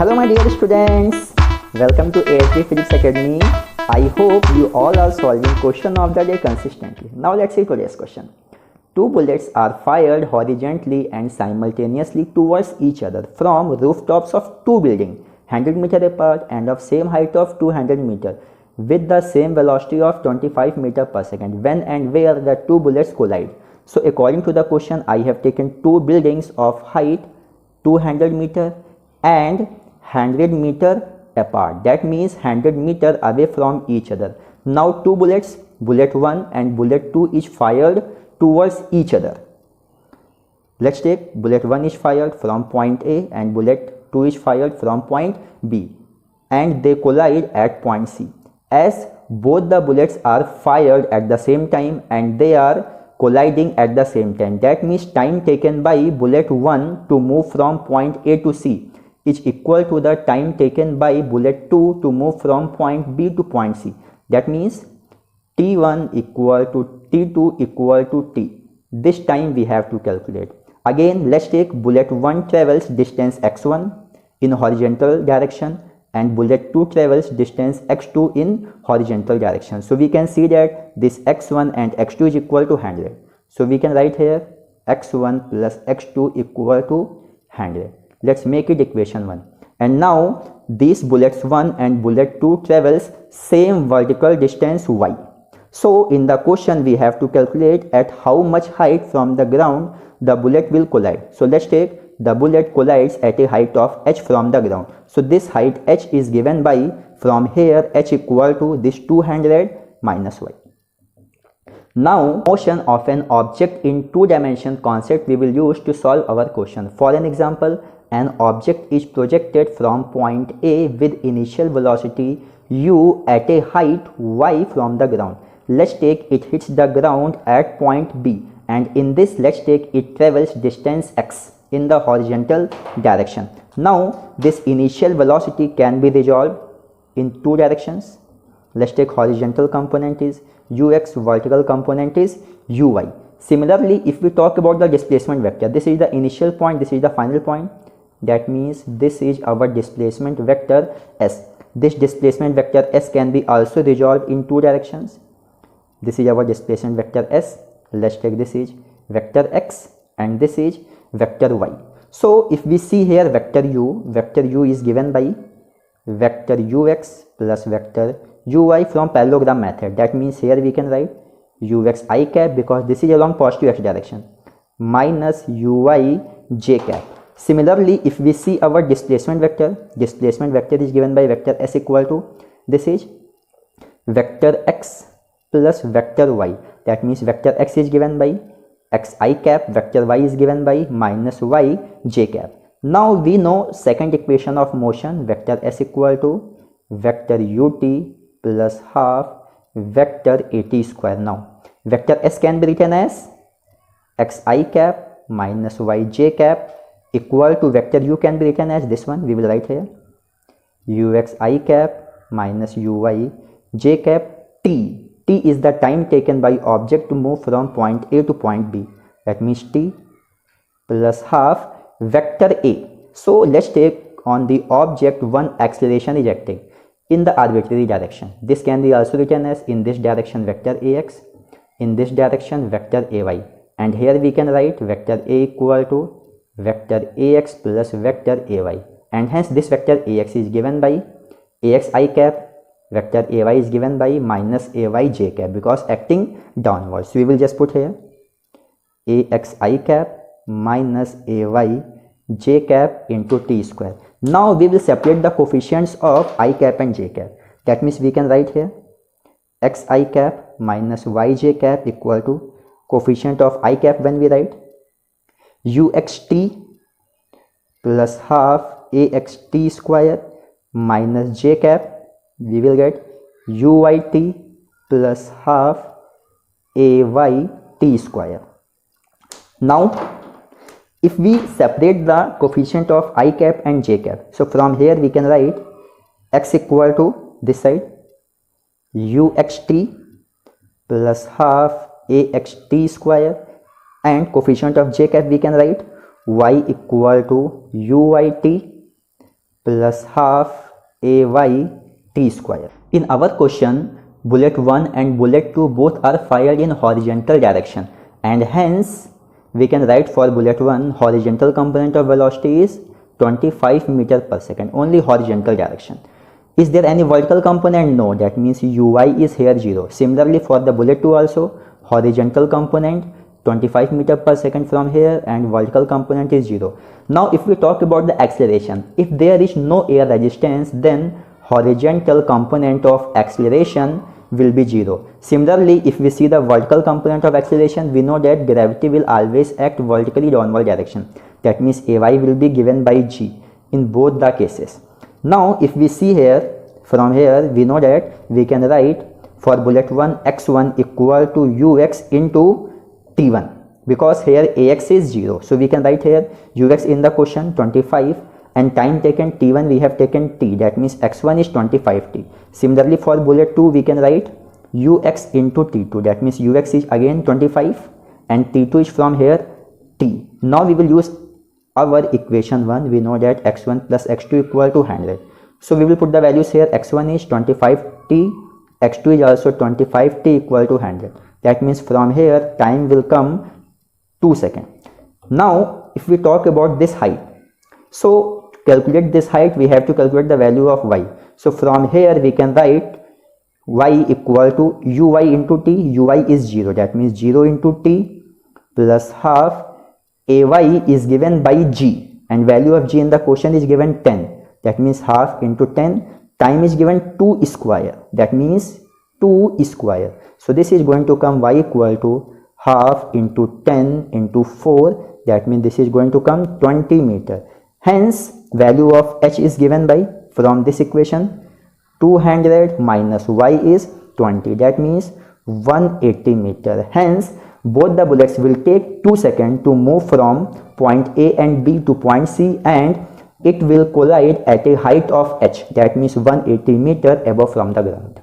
Hello my dear students, welcome to ASD Physics Academy. I hope you all are solving question of the day consistently. Now let's see today's question. Two bullets are fired horizontally and simultaneously towards each other from rooftops of two buildings 100 meter apart and of same height of 200 meter with the same velocity of 25 meter per second. When and where the two bullets collide? So according to the question, I have taken two buildings of height 200 meter and 100 meter apart. That means 100 meter away from each other. Now two bullets, bullet 1 and bullet 2 is fired towards each other. Let's take bullet 1 is fired from point A and bullet 2 is fired from point B and they collide at point C. As both the bullets are fired at the same time and they are colliding at the same time, that means time taken by bullet 1 to move from point A to C is equal to the time taken by bullet 2 to move from point B to point C. That means T1 equal to T2 equal to T. This time we have to calculate. Again, let's take bullet 1 travels distance x1 in horizontal direction and bullet 2 travels distance x2 in horizontal direction. So we can see that this x1 and x2 is equal to 100. So we can write here x1 plus x2 equal to 100. Let's make it equation 1. And now these bullets 1 and bullet 2 travels same vertical distance y. So in the question we have to calculate at how much height from the ground the bullet will collide. So let's take the bullet collides at a height of h from the ground. So this height h is given by, from here h equal to this 200 minus y. Now motion of an object in two-dimension concept we will use to solve our question. For an example, an object is projected from point A with initial velocity u at a height y from the ground. Let's take it hits the ground at point B and in this let's take it travels distance x in the horizontal direction. Now this initial velocity can be resolved in two directions. Let's take horizontal component is ux, vertical component is uy. Similarly, if we talk about the displacement vector, this is the initial point, this is the final point. That means this is our displacement vector s. This displacement vector s can be also resolved in two directions. This is our displacement vector s. Let's take this is vector x and this is vector y. So if we see here vector u is given by vector ux plus vector uy from parallelogram method. That means here we can write ux I cap because this is along positive x direction minus uy j cap. Similarly, if we see our displacement vector is given by vector s equal to this is vector x plus vector y. That means vector x is given by x I cap, vector y is given by minus y j cap. Now we know second equation of motion, vector s equal to vector ut plus half vector at square. Now vector s can be written as x I cap minus y j cap equal to vector u can be written as this one. We will write here ux I cap minus uy j cap t. T is the time taken by object to move from point A to point B. That means t plus half vector a. So let's take on the object one acceleration is acting in the arbitrary direction. This can be also written as in this direction vector ax, in this direction vector ay, and here we can write vector a equal to vector ax plus vector ay, and hence this vector ax is given by ax I cap, vector ay is given by minus ay j cap because acting downwards. So we will just put here ax I cap minus ay j cap into t square. Now we will separate the coefficients of I cap and j cap. That means we can write here x I cap minus y j cap equal to coefficient of I cap when we write uxt plus half axt square minus j cap. We will get uyt plus half ayt square. Now if we separate the coefficient of I cap and j cap, so from here we can write x equal to this side uxt plus half axt square and coefficient of j cap we can write y equal to uyt plus half ay t square. In our question, bullet 1 and bullet 2 both are fired in horizontal direction, and hence we can write for bullet 1 horizontal component of velocity is 25 meter per second, only horizontal direction. Is there any vertical component? No, that means uy is here 0. Similarly for the bullet 2 also, horizontal component 25 meter per second from here and vertical component is 0. Now if we talk about the acceleration, if there is no air resistance, then horizontal component of acceleration will be 0. Similarly, if we see the vertical component of acceleration, we know that gravity will always act vertically downward direction. That means ay will be given by g in both the cases. Now if we see here, from here we know that we can write for bullet 1 x1 equal to ux into t1, because here ax is 0. So we can write here ux in the question 25, and time taken t1 we have taken t, that means x1 is 25t. Similarly for bullet 2 we can write ux into t2, that means ux is again 25 and t2 is from here t. Now we will use our equation 1. We know that x1 plus x2 equal to 100. So we will put the values here. x1 is 25t, x2 is also 25t equal to 100. That means from here time will come 2 seconds. Now if we talk about this height, so to calculate this height we have to calculate the value of y. So from here we can write y equal to uy into t. Uy is 0, that means 0 into t plus half ay is given by g, and value of g in the question is given 10, that means half into 10. Time is given 2 square, that means 2 square. So this is going to come y equal to half into 10 into 4, that means this is going to come 20 meter. Hence value of h is given by, from this equation, 200 minus y is 20, that means 180 meter. Hence both the bullets will take 2 seconds to move from point A and B to point C, and it will collide at a height of h, that means 180 meter above from the ground.